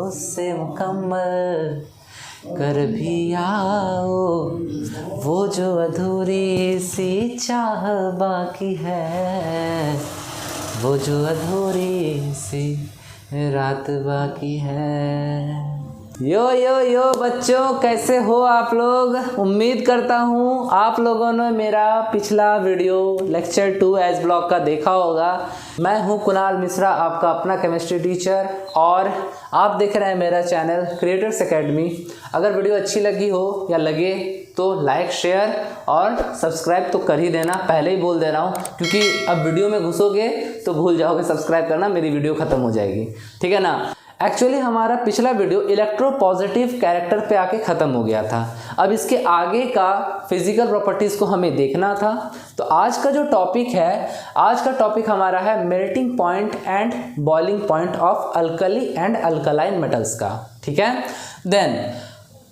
उससे मुकम्मल कर भी आओ, वो जो अधूरी सी चाह बाकी है, वो जो अधूरी सी रात बाकी है। यो यो यो बच्चों, कैसे हो आप लोग। उम्मीद करता हूँ आप लोगों ने मेरा पिछला वीडियो लेक्चर 2 एज ब्लॉक का देखा होगा। मैं हूँ कुणाल मिश्रा, आपका अपना केमिस्ट्री टीचर, और आप देख रहे हैं मेरा चैनल क्रिएटर्स एकेडमी। अगर वीडियो अच्छी लगी हो या लगे तो लाइक, शेयर और सब्सक्राइब तो कर ही देना। पहले ही बोल दे रहा हूँ, क्योंकि अब वीडियो में घुसोगे तो भूल जाओगे सब्सक्राइब करना, मेरी वीडियो ख़त्म हो जाएगी, ठीक है ना। एक्चुअली हमारा पिछला वीडियो इलेक्ट्रोपॉजिटिव कैरेक्टर पे आके ख़त्म हो गया था। अब इसके आगे का फिजिकल प्रॉपर्टीज़ को हमें देखना था। तो आज का जो टॉपिक है, आज का टॉपिक हमारा है melting point and boiling point of alkali and alkaline metals का, ठीक है। देन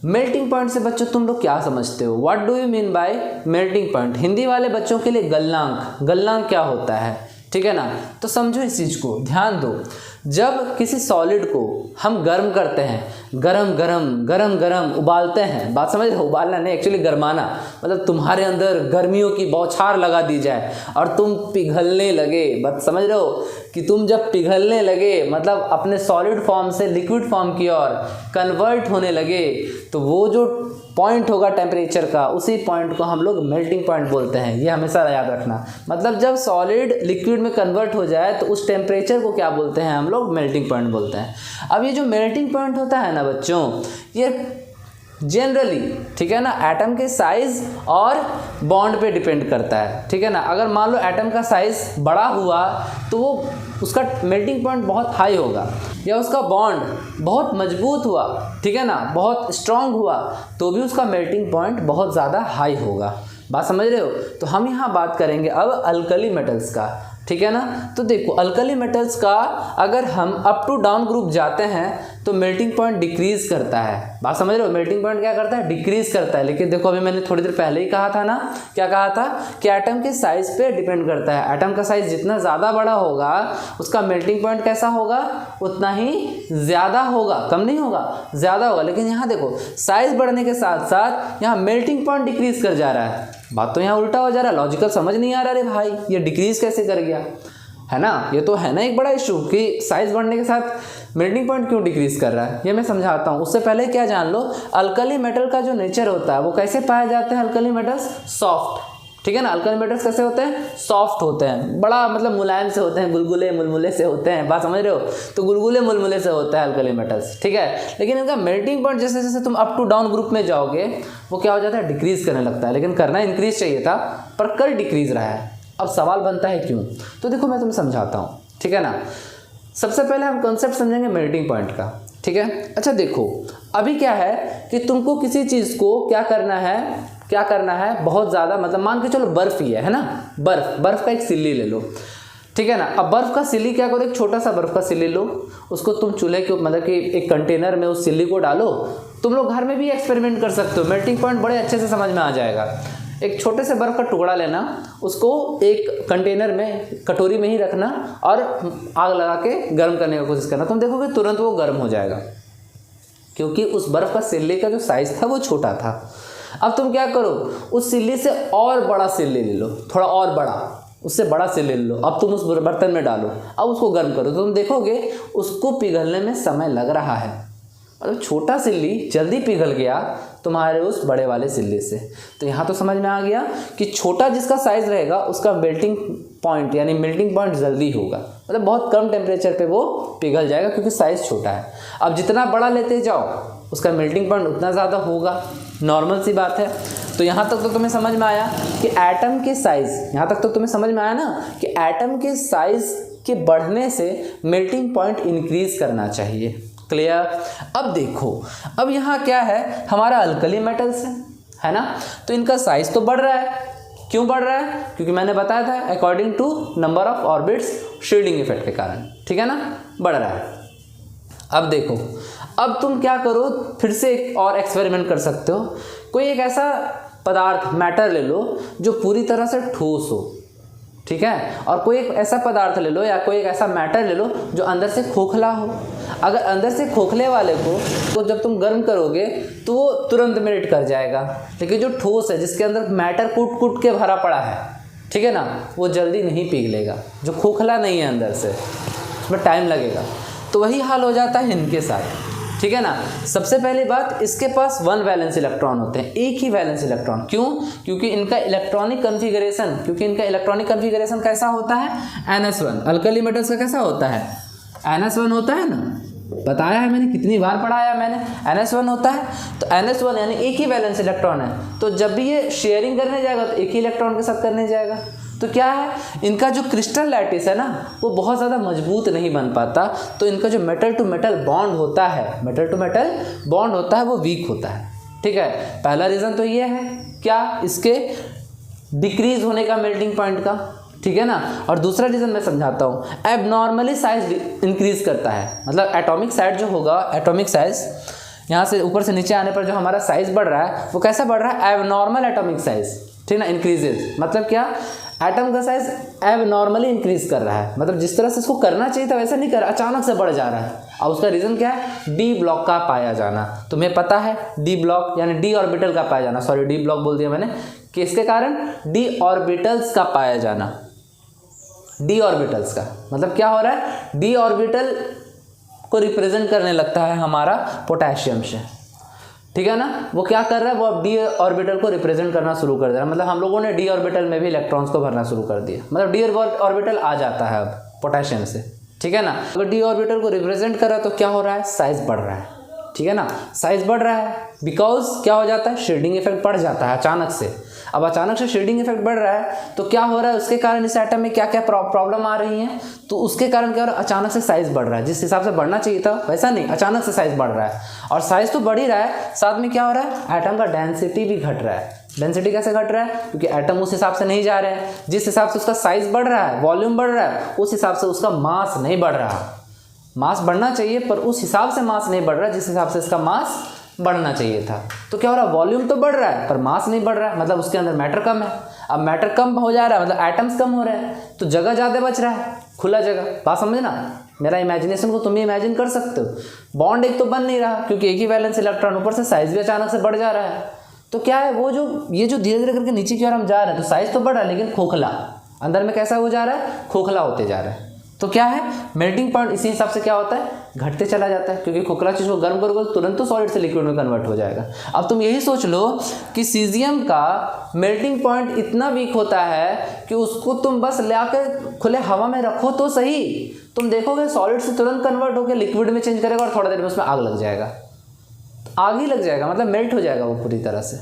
मेल्टिंग पॉइंट से बच्चों तुम लोग क्या समझते हो, what do you mean by melting point. Hindi वाले बच्चों के लिए गलनांक, गलनांक क्या होता है, ठीक है ना। तो समझो इस चीज़ को, ध्यान दो। जब किसी सॉलिड को हम गर्म करते हैं, गरम गरम गरम गरम उबालते हैं, बात समझ रहे हो, उबालना नहीं एक्चुअली गरमाना, मतलब तुम्हारे अंदर गर्मियों की बौछार लगा दी जाए और तुम पिघलने लगे, बात समझ रहे हो कि तुम जब पिघलने लगे मतलब अपने सॉलिड फॉर्म से लिक्विड फॉर्म की ओर कन्वर्ट होने लगे, तो वो जो पॉइंट होगा टेम्परेचर का, उसी पॉइंट को हम लोग मेल्टिंग पॉइंट बोलते हैं। ये हमेशा याद रखना, मतलब जब सॉलिड लिक्विड में कन्वर्ट हो जाए तो उस टेम्परेचर को क्या बोलते हैं हम लोग, मेल्टिंग पॉइंट बोलते हैं। अब ये जो मेल्टिंग पॉइंट होता है ना बच्चों, ये जनरली, ठीक है ना, एटम के साइज और बॉन्ड पे डिपेंड करता है, ठीक है ना। अगर मान लो एटम का साइज बड़ा हुआ तो वो उसका मेल्टिंग पॉइंट बहुत हाई होगा, या उसका बॉन्ड बहुत मजबूत हुआ, ठीक है ना, बहुत स्ट्रांग हुआ, तो भी उसका मेल्टिंग पॉइंट बहुत ज़्यादा हाई होगा। बात समझ रहे हो। तो हम यहाँ बात करेंगे अब अल्कली मेटल्स का, ठीक है ना। तो देखो अल्कली मेटल्स का अगर हम अप टू डाउन ग्रुप जाते हैं तो मेल्टिंग पॉइंट डिक्रीज करता है। बात समझ रहे हो, मेल्टिंग पॉइंट क्या करता है, डिक्रीज करता है। लेकिन देखो अभी मैंने थोड़ी देर पहले ही कहा था ना, क्या कहा था कि एटम के साइज पे डिपेंड करता है। एटम का साइज जितना ज़्यादा बड़ा होगा उसका मेल्टिंग पॉइंट कैसा होगा, उतना ही ज़्यादा होगा, कम नहीं होगा, ज़्यादा होगा। लेकिन यहाँ देखो साइज बढ़ने के साथ साथ यहाँ मेल्टिंग पॉइंट डिक्रीज कर जा रहा है। बात तो यहाँ उल्टा हो जा रहा है, लॉजिकल समझ नहीं आ रहा। अरे भाई ये डिक्रीज कैसे कर गया, है ना। ये तो है ना एक बड़ा इशू कि साइज बढ़ने के साथ मेल्टिंग पॉइंट क्यों डिक्रीज कर रहा है, ये मैं समझाता हूँ। उससे पहले क्या जान लो, अल्कली मेटल का जो नेचर होता है वो कैसे पाए जाते हैं। अल्कली मेटल्स सॉफ्ट, ठीक है ना। अल्कली मेटल्स कैसे होते हैं, सॉफ्ट होते हैं, बड़ा मतलब मुलायम से होते हैं, गुलगुले मुलमुले से होते हैं। बात समझ रहे हो, तो गुलगुले मुलमुले से होता है अल्कली मेटल्स, ठीक है। लेकिन इनका मेल्टिंग पॉइंट जैसे जैसे तुम अप टू डाउन ग्रुप में जाओगे वो क्या हो जाता है, डिक्रीज करने लगता है। लेकिन करना इंक्रीज चाहिए था, पर कर डिक्रीज रहा है। अब सवाल बनता है क्यों, तो देखो मैं तुम्हें समझाता हूँ, ठीक है ना। सबसे पहले हम कॉन्सेप्ट समझेंगे मेल्टिंग पॉइंट का, ठीक है। अच्छा देखो अभी क्या है कि तुमको किसी चीज़ को क्या करना है, बहुत ज़्यादा, मतलब मान के चलो बर्फ़ ही है ना, बर्फ़ का एक सिल्ली ले लो, ठीक है ना। अब बर्फ़ का सिल्ली क्या करो, एक छोटा सा बर्फ़ का सिल्ली लो, उसको तुम चूल्हे के मतलब कि एक कंटेनर में उस सिल्ली को डालो। तुम लोग घर में भी एक्सपेरिमेंट कर सकते हो, मेल्टिंग पॉइंट बड़े अच्छे से समझ में आ जाएगा। एक छोटे से बर्फ़ का टुकड़ा लेना, उसको एक कंटेनर में, कटोरी में ही रखना और आग लगा के गर्म करने की कोशिश करना। तुम देखोगे तुरंत वो गर्म हो जाएगा, क्योंकि उस बर्फ़ का सिल्ली का जो साइज़ था वो छोटा था। अब तुम क्या करो, उस सिल्ली से और बड़ा सिल्ली ले लो, थोड़ा और बड़ा, उससे बड़ा सिल्ली ले लो। अब तुम उस बर्तन में डालो, अब उसको गर्म करो, तो तुम देखोगे उसको पिघलने में समय लग रहा है। मतलब छोटा सिल्ली जल्दी पिघल गया तुम्हारे उस बड़े वाले सिल्ली से। तो यहाँ तो समझ में आ गया कि छोटा जिसका साइज़ रहेगा उसका मेल्टिंग पॉइंट यानी मेल्टिंग पॉइंट जल्दी होगा, मतलब बहुत कम टेम्परेचर पे वो पिघल जाएगा क्योंकि साइज़ छोटा है। अब जितना बड़ा लेते जाओ उसका मेल्टिंग पॉइंट उतना ज़्यादा होगा, नॉर्मल सी बात है। तो यहाँ तक तो तुम्हें समझ में आया कि एटम के साइज़, यहाँ तक तो तुम्हें समझ में आया ना कि एटम के साइज़ के बढ़ने से मेल्टिंग पॉइंट इंक्रीज़ करना चाहिए। क्लियर। अब देखो अब यहाँ क्या है, हमारा अल्कली मेटल्स है ना, तो इनका साइज तो बढ़ रहा है। क्यों बढ़ रहा है, क्योंकि मैंने बताया था according to number of orbitals shielding effect के कारण, ठीक है ना, बढ़ रहा है। अब देखो अब तुम क्या करो, फिर से एक और एक्सपेरिमेंट कर सकते हो। कोई एक ऐसा पदार्थ मैटर ले लो जो पूरी तरह से ठोस हो, ठीक है, और कोई एक ऐसा पदार्थ ले लो या कोई एक ऐसा मैटर ले लो जो अंदर से खोखला हो। अगर अंदर से खोखले वाले को तो जब तुम गर्म करोगे तो वो तुरंत मेल्ट कर जाएगा, लेकिन जो ठोस है जिसके अंदर मैटर कूट कूट के भरा पड़ा है, ठीक है ना, वो जल्दी नहीं पिघलेगा। जो खोखला नहीं है अंदर से, उसमें टाइम लगेगा। तो वही हाल हो जाता है इनके साथ, ठीक है ना। सबसे पहली बात, इसके पास 1 वैलेंस इलेक्ट्रॉन होते हैं, एक ही वैलेंस इलेक्ट्रॉन। क्यों? क्योंकि इनका इलेक्ट्रॉनिक कन्फिगरेशन कैसा होता है? NS1। अल्कली मेटल्स का कैसा होता है? NS1 होता है ना, बताया है मैंने, कितनी बार पढ़ाया मैंने, NS1 होता है। तो NS1 यानी एक ही वैलेंस इलेक्ट्रॉन है, तो जब भी ये शेयरिंग करने जाएगा तो एक ही इलेक्ट्रॉन के साथ करने जाएगा। तो क्या है, इनका जो क्रिस्टल लैटिस है ना, वो बहुत ज़्यादा मजबूत नहीं बन पाता, तो इनका जो मेटल टू मेटल बॉन्ड होता है वो वीक होता है, ठीक है। पहला रीज़न तो ये है, क्या, इसके डिक्रीज होने का मेल्टिंग पॉइंट का, ठीक है ना। और दूसरा रीज़न मैं समझाता हूँ, एबनॉर्मली साइज इंक्रीज करता है। मतलब एटॉमिक साइज जो होगा, एटॉमिक साइज यहाँ से ऊपर से नीचे आने पर जो हमारा साइज बढ़ रहा है, वो कैसा बढ़ रहा है? एबनॉर्मल एटॉमिक साइज, ठीक ना, इंक्रीजेज। मतलब क्या, एटम का साइज एबनॉर्मली इंक्रीज कर रहा है, मतलब जिस तरह से इसको करना चाहिए था वैसा नहीं कर रहा, अचानक से बढ़ जा रहा है। और उसका रीज़न क्या है? डी ब्लॉक का पाया जाना। तुम्हें पता है डी ब्लॉक यानी डी ऑर्बिटल का पाया जाना, सॉरी डी ब्लॉक बोल दिया मैंने, किसके कारण? डी ऑर्बिटल्स का पाया जाना। डी ऑर्बिटल्स का मतलब क्या हो रहा है? डी ऑर्बिटल को रिप्रेजेंट करने लगता है हमारा पोटेशियम से, ठीक है ना। वो क्या कर रहा है? वो अब डी ऑर्बिटल को रिप्रेजेंट करना शुरू कर दे रहा है। मतलब हम लोगों ने डी ऑर्बिटल में भी इलेक्ट्रॉन्स को भरना शुरू कर दिया, मतलब डी ऑर्बिटल आ जाता है अब पोटेशियम से, ठीक है ना। अगर डी ऑर्बिटल को रिप्रेजेंट कर रहा है तो क्या हो रहा है? साइज बढ़ रहा है, ठीक है ना। साइज बढ़ रहा है बिकॉज क्या हो जाता है? शील्डिंग इफेक्ट बढ़ जाता है अचानक से। अब अचानक से शील्डिंग इफेक्ट बढ़ रहा है तो क्या हो रहा है? उसके कारण इस एटम में क्या क्या प्रॉब्लम आ रही हैं, तो उसके कारण क्या हो रहा है? अचानक से साइज बढ़ रहा है, जिस हिसाब से बढ़ना चाहिए था वैसा नहीं, अचानक से साइज बढ़ रहा है। और साइज तो बढ़ ही रहा है, साथ में क्या हो रहा है? एटम का डेंसिटी भी घट रहा है। डेंसिटी कैसे घट रहा है? क्योंकि एटम उस हिसाब से नहीं जा रहे हैं, जिस हिसाब से उसका साइज बढ़ रहा है, वॉल्यूम बढ़ रहा है, उस हिसाब से उसका मास नहीं बढ़ रहा। मास बढ़ना चाहिए पर उस हिसाब से मास नहीं बढ़ रहा जिस हिसाब से इसका मास बढ़ना चाहिए था। तो क्या हो रहा है? वॉल्यूम तो बढ़ रहा है पर मास नहीं बढ़ रहा है, मतलब उसके अंदर मैटर कम है। अब मैटर कम हो जा रहा है मतलब एटम्स कम हो रहे हैं, तो जगह ज़्यादा बच रहा है, खुला जगह। बात समझना, मेरा इमेजिनेशन को तुम भी इमेजिन कर सकते हो। बॉन्ड एक तो बन नहीं रहा क्योंकि एक ही वैलेंस इलेक्ट्रॉन, ऊपर से साइज भी अचानक से बढ़ जा रहा है। तो क्या है, वो जो ये जो धीरे धीरे करके नीचे की ओर हम जा रहे हैं, तो साइज तो बढ़ रहा है लेकिन खोखला, अंदर में कैसा हो जा रहा है? खोखला होते जा रहा है। तो क्या है, मेल्टिंग पॉइंट इसी हिसाब से क्या होता है? घटते चला जाता है, क्योंकि खोखला चीज़ को गर्म करोगे तुरंत तो सॉलिड से लिक्विड में कन्वर्ट हो जाएगा। अब तुम यही सोच लो कि सीजियम का मेल्टिंग पॉइंट इतना वीक होता है कि उसको तुम बस लाकर खुले हवा में रखो तो सही, तुम देखोगे सॉलिड से तुरंत कन्वर्ट होकर लिक्विड में चेंज करेगा और थोड़ा देर में उसमें आग लग जाएगा। आग ही लग जाएगा मतलब मेल्ट हो जाएगा वो पूरी तरह से,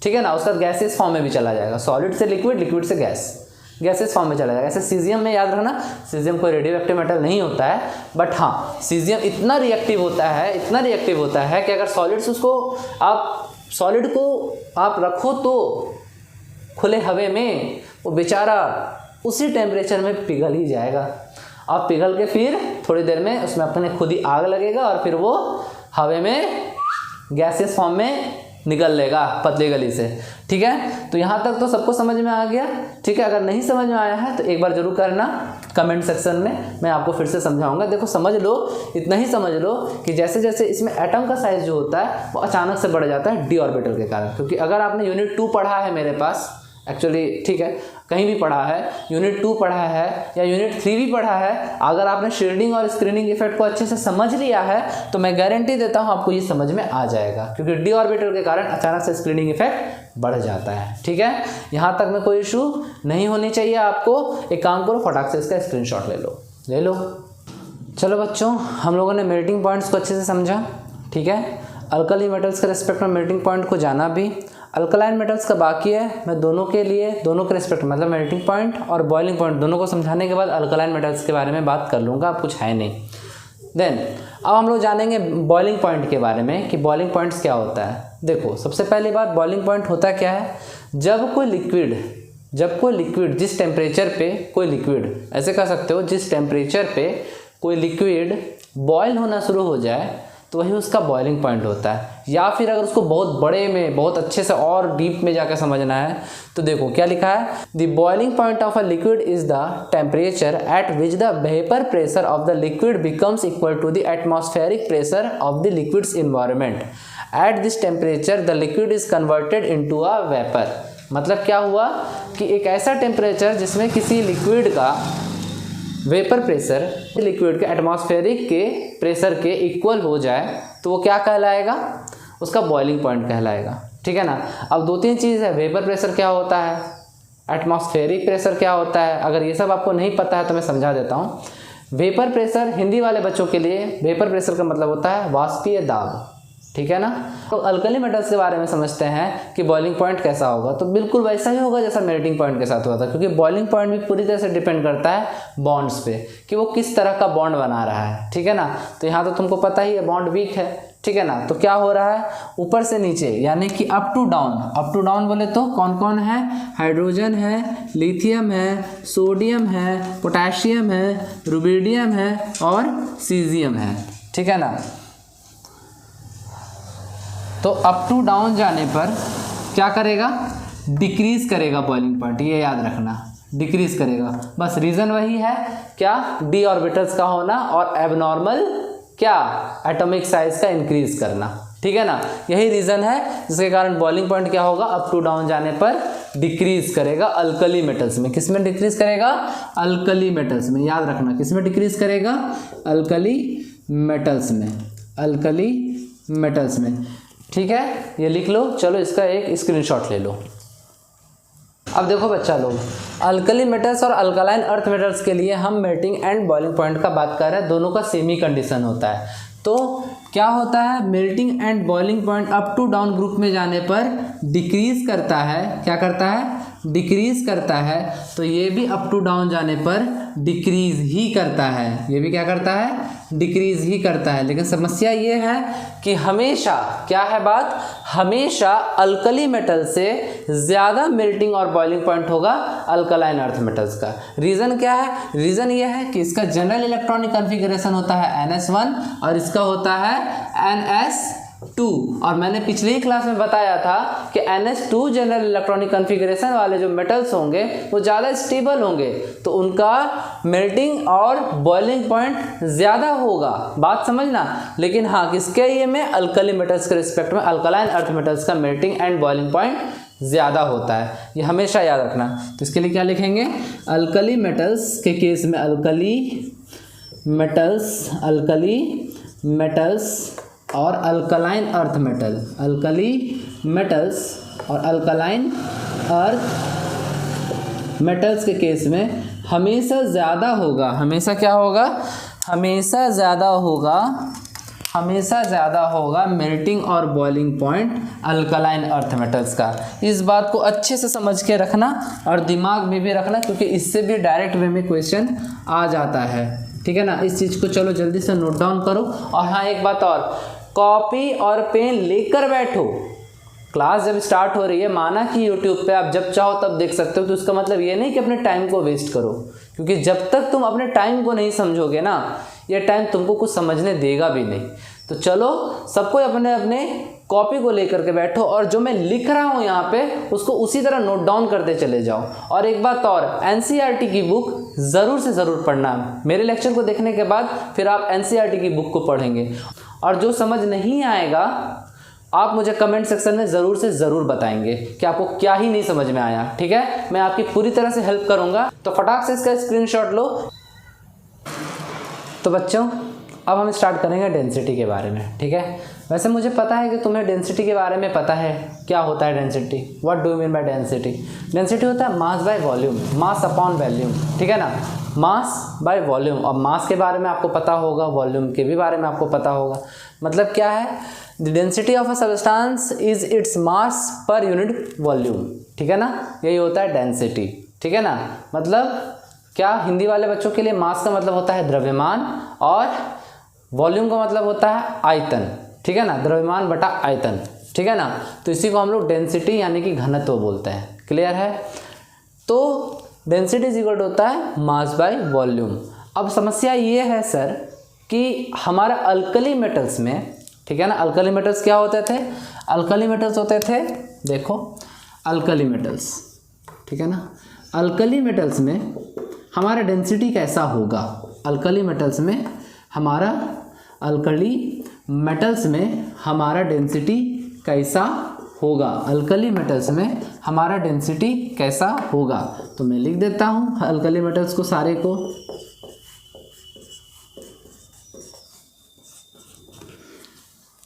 ठीक है ना। उसका गैसेस फॉर्म में भी चला जाएगा, सॉलिड से लिक्विड, लिक्विड से गैस, गैसेस फॉर्म में चला जाएगा। ऐसे सीजियम में याद रखना, सीजियम कोई रेडियो एक्टिव मेटल नहीं होता है, बट हाँ सीजियम इतना रिएक्टिव होता है कि अगर सॉलिड को आप रखो तो खुले हवे में, वो बेचारा उसी टेम्परेचर में पिघल ही जाएगा। अब पिघल के फिर थोड़ी देर में उसमें अपने खुद ही आग लगेगा और फिर वो हवे में गैसेस फॉर्म में निकल लेगा पतली गली से, ठीक है। तो यहाँ तक तो सबको समझ में आ गया, ठीक है। अगर नहीं समझ में आया है तो एक बार जरूर करना कमेंट सेक्शन में, मैं आपको फिर से समझाऊंगा। देखो समझ लो, इतना ही समझ लो कि जैसे जैसे इसमें एटम का साइज जो होता है वो अचानक से बढ़ जाता है डी ऑर्बिटल के कारण। क्योंकि अगर आपने यूनिट 2 पढ़ा है मेरे पास, एक्चुअली ठीक है कहीं भी पढ़ा है, यूनिट 2 पढ़ा है या यूनिट 3 भी पढ़ा है, अगर आपने शील्डिंग और स्क्रीनिंग इफेक्ट को अच्छे से समझ लिया है तो मैं गारंटी देता हूँ आपको ये समझ में आ जाएगा। क्योंकि डी ऑर्बिटल के कारण अचानक से स्क्रीनिंग इफेक्ट बढ़ जाता है, ठीक है। यहाँ तक में कोई इशू नहीं होनी चाहिए आपको। एक काम करो, फटाक से इसका स्क्रीनशॉट ले लो। चलो बच्चों, हम लोगों ने मेल्टिंग पॉइंट्स को अच्छे से समझा, ठीक है। अल्कली मेटल्स के रिस्पेक्ट में मेल्टिंग पॉइंट को जाना भी, अल्कलाइन मेटल्स का बाकी है। मैं दोनों के रिस्पेक्ट मतलब मेल्टिंग पॉइंट और बॉइलिंग पॉइंट दोनों को समझाने के बाद अल्कलाइन मेटल्स के बारे में बात कर लूँगा, अब कुछ है नहीं। देन अब हम लोग जानेंगे बॉइलिंग पॉइंट के बारे में कि बॉइलिंग पॉइंट्स क्या होता है। देखो सबसे पहली बात, बॉइलिंग पॉइंट होता क्या है? जब कोई लिक्विड जिस टेम्परेचर पे कोई लिक्विड, ऐसे कह सकते हो, जिस टेम्परेचर पे कोई लिक्विड बॉयल होना शुरू हो जाए तो वही उसका बॉइलिंग पॉइंट होता है। या फिर अगर उसको बहुत बड़े में, बहुत अच्छे से और डीप में जाकर समझना है तो देखो क्या लिखा है, the boiling point of a liquid is the temperature at which the vapour pressure of the liquid becomes equal to the atmospheric pressure of the liquids environment. At this temperature the liquid is converted into a vapour. मतलब क्या हुआ कि एक ऐसा temperature जिसमें किसी liquid का vapour pressure liquid के एटमॉस्फेरिक के प्रेशर के इक्वल हो जाए तो वो क्या कहलाएगा, उसका बॉइलिंग पॉइंट कहलाएगा। ठीक है ना। अब दो तीन चीज़ है, वेपर प्रेशर क्या होता है, एटमॉस्फेरिक प्रेशर क्या होता है, अगर ये सब आपको नहीं पता है तो मैं समझा देता हूँ। वेपर प्रेशर हिंदी वाले बच्चों के लिए वेपर प्रेशर का मतलब होता है वाष्पीय दाब। ठीक है ना। तो अल्कली मेटल्स के बारे में समझते हैं कि बॉइलिंग पॉइंट कैसा होगा, तो बिल्कुल वैसा ही होगा जैसा मेल्टिंग पॉइंट के साथ हुआ था, क्योंकि बॉइलिंग पॉइंट भी पूरी तरह से डिपेंड करता है बॉन्ड्स पे कि वो किस तरह का बॉन्ड बना रहा है। ठीक है ना। तो यहाँ तो तुमको पता ही है बॉन्ड वीक है। ठीक है ना। तो क्या हो रहा है, ऊपर से नीचे यानी कि up to down. Up to down बोले तो कौन कौन है, हाइड्रोजन है, लिथियम है, सोडियम है, पोटेशियम है, रुबिडियम है और सीजियम है। ठीक है ना। तो अप टू डाउन जाने पर क्या करेगा, डिक्रीज करेगा बॉइलिंग पॉइंट, ये याद रखना, डिक्रीज करेगा। बस रीज़न वही है क्या, डी ऑर्बिटल्स का होना और एबनॉर्मल क्या, एटॉमिक साइज का इंक्रीज करना। ठीक है ना। यही रीज़न है जिसके कारण बॉइलिंग पॉइंट क्या होगा, अप टू डाउन जाने पर डिक्रीज करेगा अल्कली मेटल्स में। किस में डिक्रीज करेगा, अल्कली मेटल्स में। याद रखना किस में डिक्रीज करेगा, अल्कली मेटल्स में, अल्कली मेटल्स में। ठीक है, ये लिख लो। चलो इसका एक स्क्रीनशॉट ले लो। अब देखो बच्चा लोग, अल्कली मेटल्स और अल्कलाइन अर्थ मेटल्स के लिए हम मेल्टिंग एंड बॉइलिंग पॉइंट का बात कर रहे हैं, दोनों का सेम ही कंडीशन होता है। तो क्या होता है, melting and boiling point up to down group में जाने पर डिक्रीज करता है। क्या करता है, डिक्रीज करता है। तो ये भी अप टू डाउन जाने पर डिक्रीज ही करता है, ये भी क्या करता है, डिक्रीज ही करता है। लेकिन समस्या ये है कि हमेशा क्या है बात, हमेशा अल्कली मेटल से ज़्यादा मेल्टिंग और बॉइलिंग पॉइंट होगा अल्कलाइन अर्थ मेटल्स का। रीज़न क्या है, रीज़न ये है कि इसका जनरल इलेक्ट्रॉनिक कॉन्फ़िगरेशन होता है NS1 और इसका होता है NS2। और मैंने पिछले ही क्लास में बताया था कि NS2 जनरल इलेक्ट्रॉनिक कॉन्फ़िगरेशन वाले जो मेटल्स होंगे वो ज़्यादा स्टेबल होंगे, तो उनका मेल्टिंग और बॉइलिंग पॉइंट ज़्यादा होगा। बात समझना। लेकिन हाँ, किसके ये में, अल्कली मेटल्स के रिस्पेक्ट में अल्कलाइन अर्थ मेटल्स का मेल्टिंग एंड बॉइलिंग पॉइंट ज़्यादा होता है, ये हमेशा याद रखना। तो इसके लिए क्या लिखेंगे, अल्कली मेटल्स के केस में अल्कली मेटल्स, अल्कली मेटल्स और alkaline earth metal, alkali metals और अल्कलाइन अर्थ मेटल्स के केस में हमेशा ज़्यादा होगा, हमेशा क्या होगा, हमेशा ज़्यादा होगा, हमेशा ज़्यादा होगा मेल्टिंग और boiling point alkaline earth metals का। इस बात को अच्छे से समझ के रखना और दिमाग में भी रखना, क्योंकि इससे भी डायरेक्ट वे में क्वेश्चन आ जाता है। ठीक है ना। इस चीज़ को चलो जल्दी से नोट डाउन करो। और हाँ, एक बात और, कॉपी और पेन लेकर बैठो। क्लास जब स्टार्ट हो रही है, माना कि यूट्यूब पे आप जब चाहो तब देख सकते हो, तो उसका मतलब ये नहीं कि अपने टाइम को वेस्ट करो, क्योंकि जब तक तुम अपने टाइम को नहीं समझोगे ना, ये टाइम तुमको कुछ समझने देगा भी नहीं। तो चलो सबको अपने अपने कॉपी को लेकर के बैठो और जो मैं लिख रहा हूँ यहाँ पे उसको उसी तरह नोट डाउन करते चले जाओ। और एक बात और, NCERT की बुक ज़रूर से ज़रूर पढ़ना। मेरे लेक्चर को देखने के बाद फिर आप NCERT की बुक को पढ़ेंगे, और जो समझ नहीं आएगा आप मुझे कमेंट सेक्शन में ज़रूर से ज़रूर बताएंगे कि आपको क्या ही नहीं समझ में आया। ठीक है, मैं आपकी पूरी तरह से हेल्प करूँगा। तो फटाक से इसका स्क्रीनशॉट लो। तो बच्चों, अब हम स्टार्ट करेंगे डेंसिटी के बारे में। ठीक है, वैसे मुझे पता है कि तुम्हें डेंसिटी के बारे में पता है। क्या होता है density, what do you mean by density. Density होता है mass by volume, mass upon volume. ठीक है ना, मास बाय वॉल्यूम। और मास के बारे में आपको पता होगा, वॉल्यूम के भी बारे में आपको पता होगा। मतलब क्या है, the density of a substance is its mass per unit volume. ठीक है ना, यही होता है डेंसिटी। ठीक है ना, मतलब क्या, हिंदी वाले बच्चों के लिए मास का मतलब होता है द्रव्यमान और वॉल्यूम का मतलब होता है आयतन। ठीक है ना, द्रव्यमान बटा आयतन। ठीक है ना, तो इसी को हम लोग डेंसिटी यानी कि घनत्व बोलते हैं। क्लियर है। तो डेंसिटी इज इक्वल होता है मास बाय वॉल्यूम। अब समस्या ये है सर कि हमारा अल्कली मेटल्स में ठीक है ना। अल्कली मेटल्स क्या होते थे, अल्कली मेटल्स होते थे, देखो अल्कली मेटल्स, ठीक है ना। अल्कली मेटल्स में हमारा डेंसिटी कैसा होगा, अल्कली मेटल्स में हमारा, अल्कली मेटल्स में हमारा डेंसिटी कैसा होगा, अल्कली मेटल्स में हमारा डेंसिटी कैसा होगा। तो मैं लिख देता हूँ अल्कली मेटल्स को सारे को।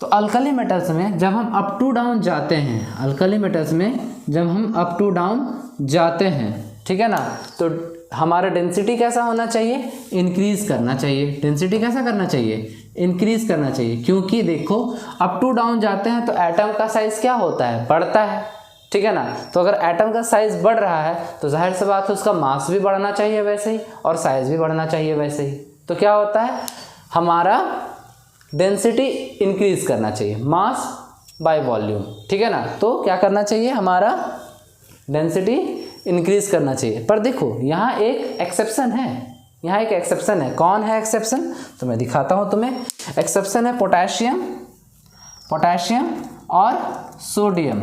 तो अल्कली मेटल्स में जब हम अप टू डाउन जाते हैं, अल्कली मेटल्स में जब हम अप टू डाउन जाते हैं, ठीक है ना, तो हमारा डेंसिटी कैसा होना चाहिए, इंक्रीज करना चाहिए। डेंसिटी कैसा करना चाहिए, इंक्रीज करना चाहिए, क्योंकि देखो अप टू डाउन जाते हैं तो एटम का साइज क्या होता है, बढ़ता है, ठीक है ना। तो अगर एटम का साइज बढ़ रहा है तो जाहिर सी बात है उसका मास भी बढ़ना चाहिए वैसे ही, और साइज भी बढ़ना चाहिए वैसे ही। तो क्या होता है, हमारा डेंसिटी इंक्रीज करना चाहिए, मास बाय वॉल्यूम, ठीक है ना। तो क्या करना चाहिए, हमारा डेंसिटी इंक्रीज करना चाहिए। पर देखो यहाँ एक एक्सेप्शन है, यहाँ एक एक्सेप्शन है। कौन है एक्सेप्शन, तो मैं दिखाता हूँ तुम्हें। एक्सेप्शन है पोटेशियम, पोटेशियम और सोडियम।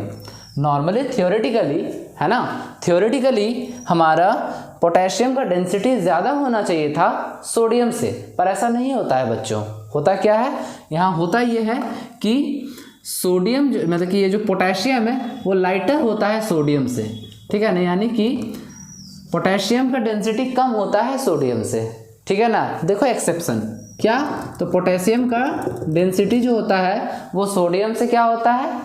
नॉर्मली थियोरेटिकली, है ना, थियोरेटिकली हमारा पोटेशियम का डेंसिटी ज़्यादा होना चाहिए था सोडियम से, पर ऐसा नहीं होता है बच्चों। होता क्या है, यहाँ होता ये है कि सोडियम जो, मतलब कि ये जो पोटेशियम है वो लाइटर होता है सोडियम से, ठीक है ना, यानी कि पोटेशियम का डेंसिटी कम होता है सोडियम से, ठीक है ना। देखो एक्सेप्शन क्या, तो पोटेशियम का डेंसिटी जो होता है वो सोडियम से क्या होता है,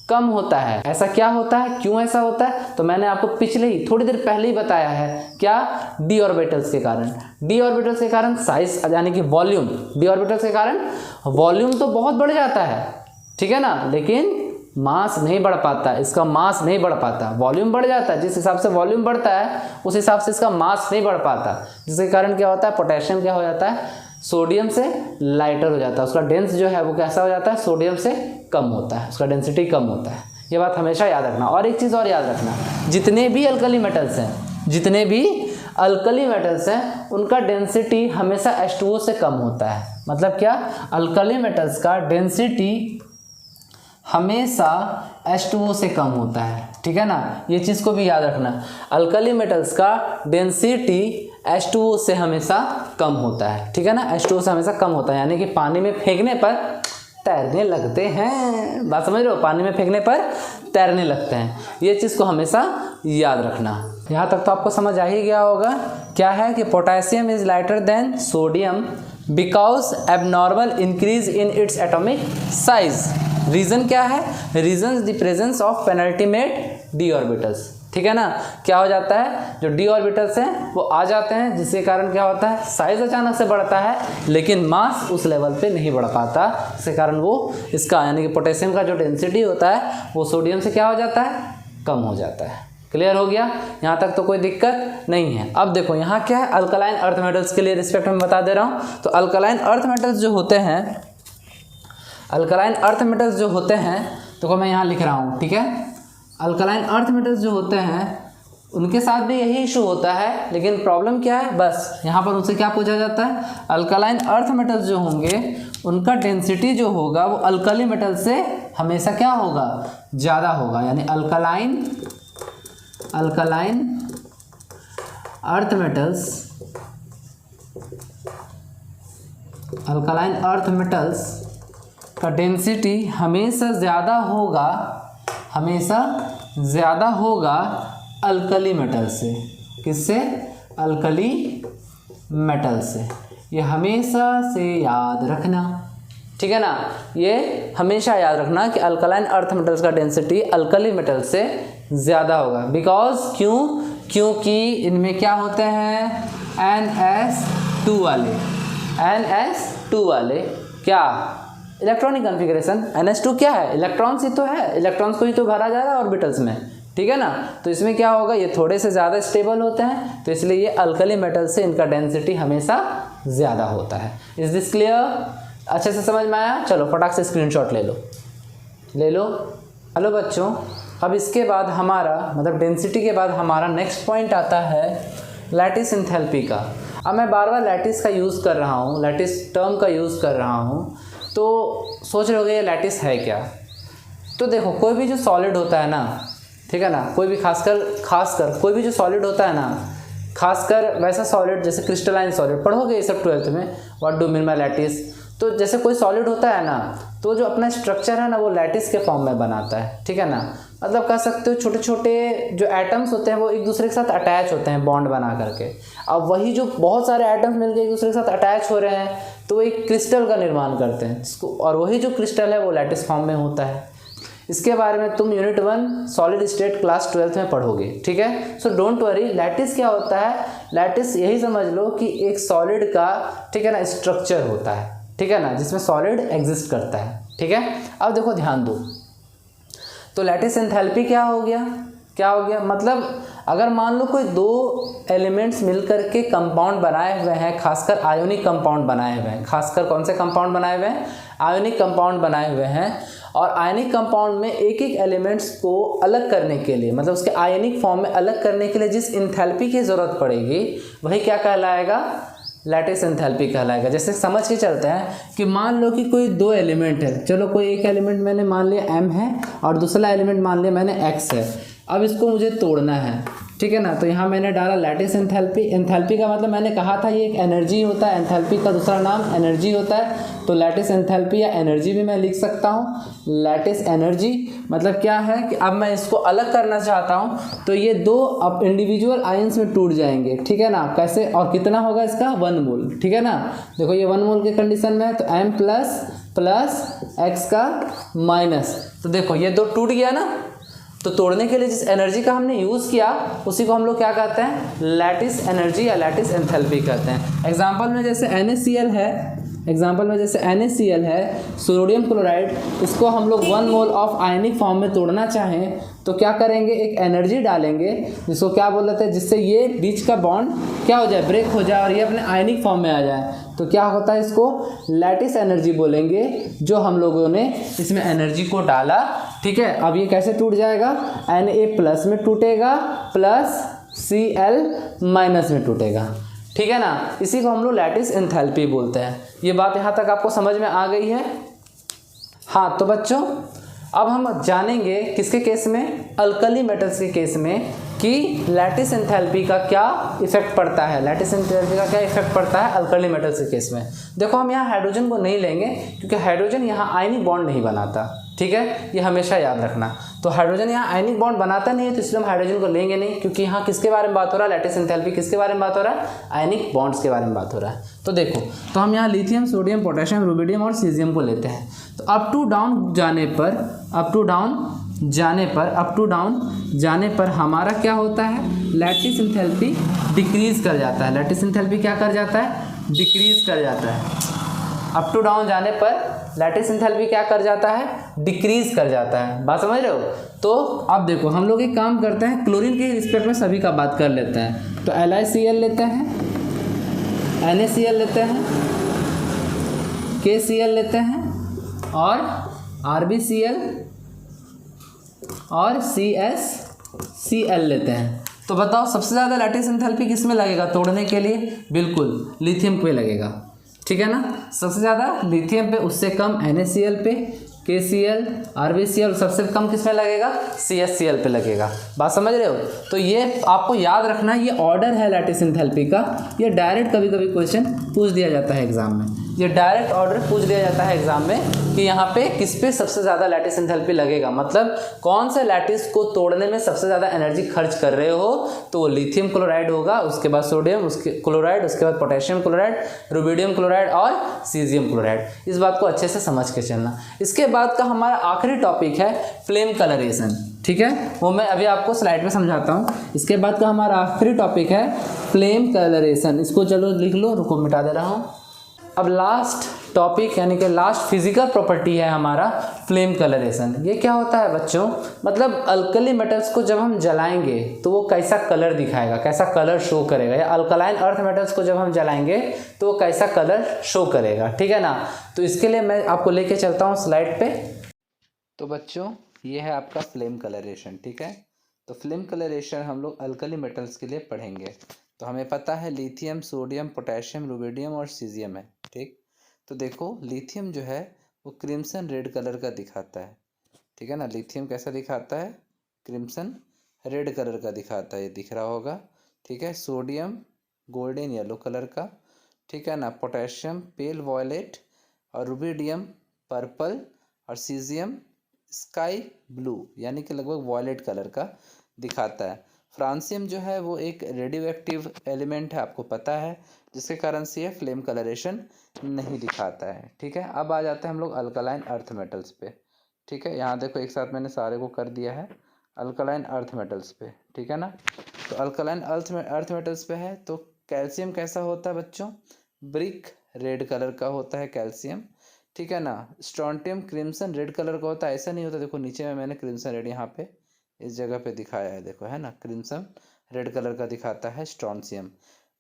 कम होता है। ऐसा क्या होता है, क्यों ऐसा होता है, तो मैंने आपको पिछले ही थोड़ी देर पहले ही बताया है, क्या, डी ऑर्बिटल्स के कारण। डी ऑर्बिटल्स के कारण साइज यानी कि वॉल्यूम, डी ऑर्बिटल्स के कारण वॉल्यूम तो बहुत बढ़ जाता है, ठीक है ना, लेकिन मास नहीं बढ़ पाता, इसका मास नहीं बढ़ पाता। वॉल्यूम बढ़ जाता है, जिस हिसाब से वॉल्यूम बढ़ता है उस हिसाब से इसका मास नहीं बढ़ पाता, जिसके कारण क्या होता है, पोटेशियम क्या हो जाता है, सोडियम से लाइटर हो जाता है। उसका डेंस जो है वो कैसा हो जाता है, सोडियम से कम होता है, उसका डेंसिटी कम होता है। ये बात हमेशा याद रखना। और एक चीज़ और याद रखना, जितने भी अल्कली मेटल्स हैं, जितने भी अल्कली मेटल्स हैं, उनका डेंसिटी हमेशा H2O से कम होता है। मतलब क्या, अल्कली मेटल्स का डेंसिटी हमेशा H2O से कम होता है, ठीक है ना। ये चीज़ को भी याद रखना, अल्कली मेटल्स का डेंसिटी H2O से हमेशा कम होता है, ठीक है ना, H2O से हमेशा कम होता है, यानी कि पानी में फेंकने पर तैरने लगते हैं। बात समझ रहे हो, पानी में फेंकने पर तैरने लगते हैं। ये चीज़ को हमेशा याद रखना। यहाँ तक तो आपको समझ आ ही गया होगा। क्या है कि potassium is lighter than sodium because abnormal increase in its atomic size. Reason क्या है, reason the presence of penultimate d orbitals, ठीक है ना। क्या हो जाता है, जो डी ऑर्बिटल्स हैं वो आ जाते हैं, जिसके कारण क्या होता है, साइज अचानक से बढ़ता है लेकिन मास उस लेवल पे नहीं बढ़ पाता, जिसके कारण वो इसका यानी कि पोटेशियम का जो डेंसिटी होता है वो सोडियम से क्या हो जाता है, कम हो जाता है। क्लियर हो गया, यहाँ तक तो कोई दिक्कत नहीं है। अब देखो यहाँ क्या है, अल्कलाइन अर्थ मेटल्स के लिए रिस्पेक्ट में बता दे रहा हूँ। तो अल्कलाइन अर्थ मेटल्स जो होते हैं, अल्कलाइन अर्थ मेटल्स जो होते हैं, तो मैं यहाँ लिख रहा हूँ, ठीक है। अल्कलाइन अर्थ मेटल्स जो होते हैं उनके साथ भी यही इशू होता है, लेकिन प्रॉब्लम क्या है, बस यहाँ पर उनसे क्या पूछा जाता है, अल्कलाइन अर्थ मेटल्स जो होंगे उनका डेंसिटी जो होगा वो अल्कली मेटल से हमेशा क्या होगा, ज़्यादा होगा। यानी alkaline earth metals, alkaline earth metals का डेंसिटी हमेशा ज़्यादा होगा, हमेशा ज़्यादा होगा अल्कली मेटल से। किससे, अल्कली मेटल से। ये हमेशा से याद रखना, ठीक है ना, ये हमेशा याद रखना कि अल्कलाइन अर्थ मेटल्स का डेंसिटी अल्कली मेटल से ज़्यादा होगा। बिकॉज क्यों, क्योंकि इनमें क्या होते हैं, NS2 वाले, NS2 वाले क्या, इलेक्ट्रॉनिक कॉन्फ़िगरेशन। NS2 क्या है, इलेक्ट्रॉन्स ही तो है, इलेक्ट्रॉन्स को ही तो भरा जा रहा है ऑर्बिटल्स में, ठीक है ना। तो इसमें क्या होगा, ये थोड़े से ज़्यादा स्टेबल होते हैं, तो इसलिए ये अल्कली मेटल से इनका डेंसिटी हमेशा ज़्यादा होता है। इज दिस क्लियर, अच्छे से समझ में आया। चलो फटाक से स्क्रीनशॉट ले लो, ले लो। हेलो बच्चों, अब इसके बाद हमारा मतलब डेंसिटी के बाद हमारा नेक्स्ट पॉइंट आता है लैटिस एंथैल्पी का। अब मैं बार बार लैटिस का यूज़ कर रहा हूँ, लैटिस टर्म का यूज़ कर रहा हूँ, तो सोच रहे होगे ये लैटिस है क्या। तो देखो कोई भी जो सॉलिड होता है ना, ठीक है ना, कोई भी खासकर कोई भी जो सॉलिड होता है ना, खासकर वैसा सॉलिड जैसे क्रिस्टलाइन सॉलिड, पढ़ोगे ये सब 12th में, what do mean by lattice. तो जैसे कोई सॉलिड होता है ना, तो जो अपना स्ट्रक्चर है ना वो लैटिस के फॉर्म में बनाता है, ठीक है ना। मतलब कह सकते हो छोटे छोटे जो एटम्स होते हैं वो एक दूसरे के साथ अटैच होते हैं बॉन्ड बना करके। अब वही जो बहुत सारे एटम्स मिलकर एक दूसरे के साथ अटैच हो रहे हैं तो वो एक क्रिस्टल का निर्माण करते हैं जिसको, और वही जो क्रिस्टल है वो लैटिस फॉर्म में होता है। इसके बारे में तुम unit 1 solid state class 12th में पढ़ोगे, ठीक है। सो डोंट वरी, लैटिस क्या होता है, लैटिस यही समझ लो कि एक सॉलिड का, ठीक है ना, स्ट्रक्चर होता है, ठीक है ना, जिसमें सॉलिड एग्जिस्ट करता है, ठीक है। अब देखो ध्यान दो, तो लैटिस एंथैल्पी क्या हो गया, मतलब अगर मान लो कोई दो एलिमेंट्स मिलकर के कंपाउंड बनाए हुए हैं, खासकर आयोनिक कंपाउंड बनाए हुए हैं, खासकर कौन से कंपाउंड बनाए हुए हैं, आयोनिक कंपाउंड बनाए हुए हैं, और आयनिक कंपाउंड में एक एक एलिमेंट्स को अलग करने के लिए, मतलब उसके आयनिक फॉर्म में अलग करने के लिए जिस एंथैल्पी की ज़रूरत पड़ेगी वही क्या कहलाएगा, लैटिस एंथैल्पी कहलाएगा। जैसे समझ के चलते हैं कि मान लो कि कोई दो एलिमेंट है, चलो कोई एक एलिमेंट मैंने मान लिया m है और दूसरा एलिमेंट मान लिया मैंने x है। अब इसको मुझे तोड़ना है, ठीक है ना। तो यहाँ मैंने डाला लैटिस एंथैल्पी। एंथैल्पी का मतलब मैंने कहा था ये एक एनर्जी होता है, एंथैल्पी का दूसरा नाम एनर्जी होता है। तो लैटिस एंथैल्पी या एनर्जी भी मैं लिख सकता हूँ, लैटिस एनर्जी। मतलब क्या है कि अब मैं इसको अलग करना चाहता हूँ तो ये दो अब इंडिविजुअल आयंस में टूट जाएंगे, ठीक है ना। कैसे, और कितना होगा इसका 1 मोल, ठीक है ना। देखो ये 1 मोल के कंडीशन में है तो m प्लस x का माइनस, तो देखो ये दो टूट गया ना। तो तोड़ने के लिए जिस एनर्जी का हमने यूज़ किया उसी को हम लोग क्या कहते हैं, लैटिस एनर्जी या लैटिस एंथैल्पी कहते हैं। एग्जांपल में जैसे NaCl है, सोडियम क्लोराइड, इसको हम लोग 1 मोल ऑफ आयनिक फॉर्म में तोड़ना चाहें तो क्या करेंगे, एक एनर्जी डालेंगे जिसको क्या बोल रहे थे, जिससे ये बीच का बॉन्ड क्या हो जाए, ब्रेक हो जाए और ये अपने आयनिक फॉर्म में आ जाए। तो क्या होता है, इसको लैटिस एनर्जी बोलेंगे, जो हम लोगों ने इसमें एनर्जी को डाला, ठीक है। अब ये कैसे टूट जाएगा, Na प्लस में टूटेगा प्लस Cl माइनस में टूटेगा, ठीक है ना। इसी को हम लोग लैटिस एंथैल्पी बोलते हैं। ये बात यहाँ तक आपको समझ में आ गई है। हाँ तो बच्चों अब हम जानेंगे किसके केस में, अल्कली मेटल्स के केस में, कि लैटिस एंथैल्पी का क्या इफेक्ट पड़ता है, लैटिस एंथैल्पी का क्या इफेक्ट पड़ता है अल्कली मेटल्स के केस में। देखो हम यहाँ हाइड्रोजन को नहीं लेंगे क्योंकि हाइड्रोजन यहाँ आयनिक बॉन्ड नहीं बनाता, ठीक है, ये हमेशा याद रखना। तो हाइड्रोजन यहाँ आयनिक बॉन्ड बनाता नहीं है तो इसलिए हम हाइड्रोजन को लेंगे नहीं, क्योंकि यहाँ किसके बारे में बात हो रहा है, लैटिस एंथैल्पी किसके बारे में बात हो रहा है, आयनिक बॉन्ड्स के बारे में बात हो रहा है। तो देखो, तो हम यहाँ लिथियम, सोडियम, पोटेशियम, रुबिडियम और सीजियम को लेते हैं। तो अप टू डाउन जाने पर हमारा क्या होता है, लैटिस एंथैल्पी डिक्रीज कर जाता है। लैटिस एंथैल्पी क्या कर जाता है, डिक्रीज कर जाता है। अप टू डाउन जाने पर लैटिस एंथैल्पी क्या कर जाता है, डिक्रीज कर जाता है। बात समझ रहे हो। तो अब देखो हम लोग एक काम करते हैं, क्लोरीन के रिस्पेक्ट में सभी का बात कर लेते हैं। तो LiCl लेते हैं, NaCl लेते हैं, KCl लेते हैं और RbCl और CsCl लेते हैं। तो बताओ सबसे ज़्यादा लैटिस एंथैल्पी किस में लगेगा तोड़ने के लिए, बिल्कुल लिथियम पे लगेगा, ठीक है ना। सबसे ज़्यादा लिथियम पे, उससे कम NaCl पे, KCl, RbCl, सबसे कम किस में लगेगा, CsCl पे लगेगा। बात समझ रहे हो। तो ये आपको याद रखना, ये ऑर्डर है लैटिस एंथैल्पी का। ये डायरेक्ट कभी कभी क्वेश्चन पूछ दिया जाता है एग्जाम में, ये डायरेक्ट ऑर्डर पूछ दिया जाता है एग्जाम में कि यहाँ पे किस पे सबसे ज़्यादा लैटिस एंथैल्पी लगेगा, मतलब कौन से लैटिस को तोड़ने में सबसे ज़्यादा एनर्जी खर्च कर रहे हो। तो वो लिथियम क्लोराइड होगा, उसके बाद सोडियम उसके क्लोराइड, उसके बाद पोटेशियम क्लोराइड, रुबिडियम क्लोराइड और सीजियम क्लोराइड। इस बात को अच्छे से समझ के चलना। इसके बाद का हमारा आखिरी टॉपिक है फ्लेम कलरेशन, ठीक है, वो मैं अभी आपको स्लाइड में समझाता हूँ। इसके बाद का हमारा आखिरी टॉपिक है फ्लेम कलरेशन। इसको चलो लिख लो, रुको मिटा दे रहा हूँ। अब लास्ट टॉपिक यानी कि लास्ट फिजिकल प्रॉपर्टी है हमारा फ्लेम कलरेशन। ये क्या होता है बच्चों, मतलब अल्कली मेटल्स को जब हम जलाएंगे तो वो कैसा कलर दिखाएगा, कैसा कलर शो करेगा, या अल्कलाइन अर्थ मेटल्स को जब हम जलाएंगे तो वो कैसा कलर शो करेगा, ठीक है ना। तो इसके लिए मैं आपको लेके चलता हूँ स्लाइड पे। तो बच्चों ये है आपका फ्लेम कलरेशन, ठीक है। तो फ्लेम कलरेशन हम लोग अल्कली मेटल्स के लिए पढ़ेंगे। तो हमें पता है लिथियम, सोडियम, पोटेशियम, रुबिडियम और सीजियम है, ठीक। तो देखो लिथियम जो है वो क्रिम्सन रेड कलर का दिखाता है, ठीक है ना। लिथियम कैसा दिखाता है, क्रिम्सन रेड कलर का दिखाता है, ये दिख रहा होगा, ठीक है। सोडियम गोल्डन येलो कलर का, ठीक है ना। पोटेशियम पेल वॉयलेट, और रुबिडियम पर्पल, और सीजियम स्काई ब्लू यानी कि लगभग वॉयलेट कलर का दिखाता है। फ्रांसियम जो है वो एक रेडियो एक्टिव एलिमेंट है, आपको पता है, जिसके कारण से ये फ्लेम कलरेशन नहीं दिखाता है, ठीक है। अब आ जाते हैं हम लोग अल्कलाइन अर्थ मेटल्स पे, ठीक है। यहाँ देखो एक साथ मैंने सारे को कर दिया है अल्कलाइन अर्थ मेटल्स पे, ठीक है ना। तो अल्कलाइन अर्थ मेटल्स पे है, तो कैल्शियम कैसा होता है बच्चों, ब्रिक रेड कलर का होता है कैल्शियम, ठीक है ना। स्ट्रोंटियम क्रिम्सन रेड कलर का होता है, ऐसा नहीं होता, देखो नीचे में मैंने क्रिम्सन रेड यहाँ पे इस जगह पे दिखाया है, देखो है ना, क्रिम्सन रेड कलर का दिखाता है स्ट्रोंशियम।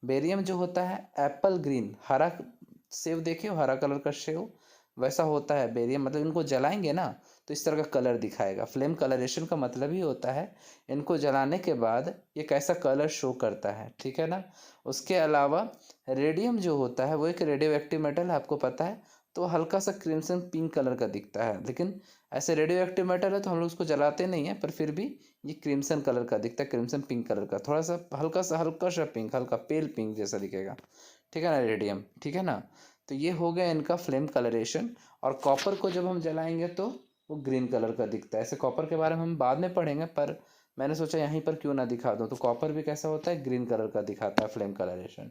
बेरियम जो होता है एप्पल ग्रीन, हरा सेव देखे हो, हरा कलर का सेव वैसा होता है बेरियम, मतलब इनको जलाएंगे ना तो इस तरह का कलर दिखाएगा। फ्लेम कलरेशन का मतलब ही होता है इनको जलाने के बाद ये कैसा कलर शो करता है, ठीक है ना। उसके अलावा रेडियम जो होता है वो एक रेडियो एक्टिव मेटल है, आपको पता है, तो हल्का सा क्रिम्सन पिंक कलर का दिखता है, लेकिन ऐसे रेडियो एक्टिव मेटल है तो हम लोग उसको जलाते नहीं हैं, पर फिर भी ये क्रिम्सन कलर का दिखता है, क्रिम्सन पिंक कलर का, थोड़ा सा हल्का सा पिंक, हल्का पेल पिंक जैसा दिखेगा, ठीक है ना, रेडियम, ठीक है ना। तो ये हो गया इनका फ्लेम कलरेशन। और कॉपर को जब हम जलाएंगे तो वो ग्रीन कलर का दिखता है। ऐसे कॉपर के बारे में हम बाद में पढ़ेंगे, पर मैंने सोचा यहीं पर क्यों ना दिखा दूँ। तो कॉपर भी कैसा होता है, ग्रीन कलर का दिखाता है फ्लेम कलरेशन,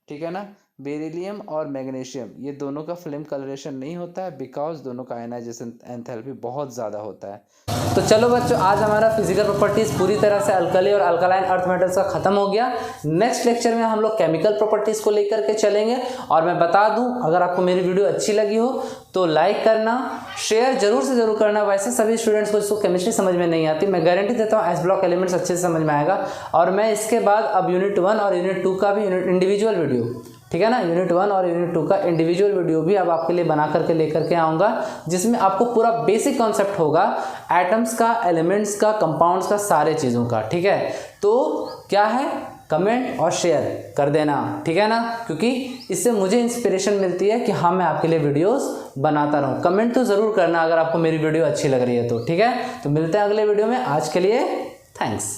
ठीक है ना। बेरिलियम और मैग्नीशियम ये दोनों का फ्लेम कलरेशन नहीं होता है, बिकॉज दोनों का आयनाइजेशन एंथैल्पी बहुत ज़्यादा होता है। तो चलो बच्चों, आज हमारा फिजिकल प्रॉपर्टीज़ पूरी तरह से अल्कली और अल्कलाइन अर्थ मेटल्स का खत्म हो गया। नेक्स्ट लेक्चर में हम लोग केमिकल प्रॉपर्टीज़ को लेकर के चलेंगे। और मैं बता दूं, अगर आपको मेरी वीडियो अच्छी लगी हो तो लाइक करना, शेयर जरूर से जरूर करना। वैसे सभी स्टूडेंट्स को जिसको केमिस्ट्री समझ में नहीं आती, मैं गारंटी देता हूँ एस ब्लॉक एलिमेंट्स अच्छे से समझ में आएगा। और मैं इसके बाद अब यूनिट 1 और यूनिट 2 का भी इंडिविजुअल वीडियो, ठीक है ना, यूनिट 1 और यूनिट 2 का इंडिविजुअल वीडियो भी अब आपके लिए बना करके लेकर के आऊँगा, जिसमें आपको पूरा बेसिक कॉन्सेप्ट होगा एटम्स का, एलिमेंट्स का, कंपाउंड्स का, सारे चीज़ों का, ठीक है। तो क्या है, कमेंट और शेयर कर देना, ठीक है ना, क्योंकि इससे मुझे इंस्पिरेशन मिलती है कि हाँ मैं आपके लिए वीडियोस बनाता रहूँ। कमेंट तो ज़रूर करना अगर आपको मेरी वीडियो अच्छी लग रही है तो, ठीक है। तो मिलते हैं अगले वीडियो में, आज के लिए थैंक्स।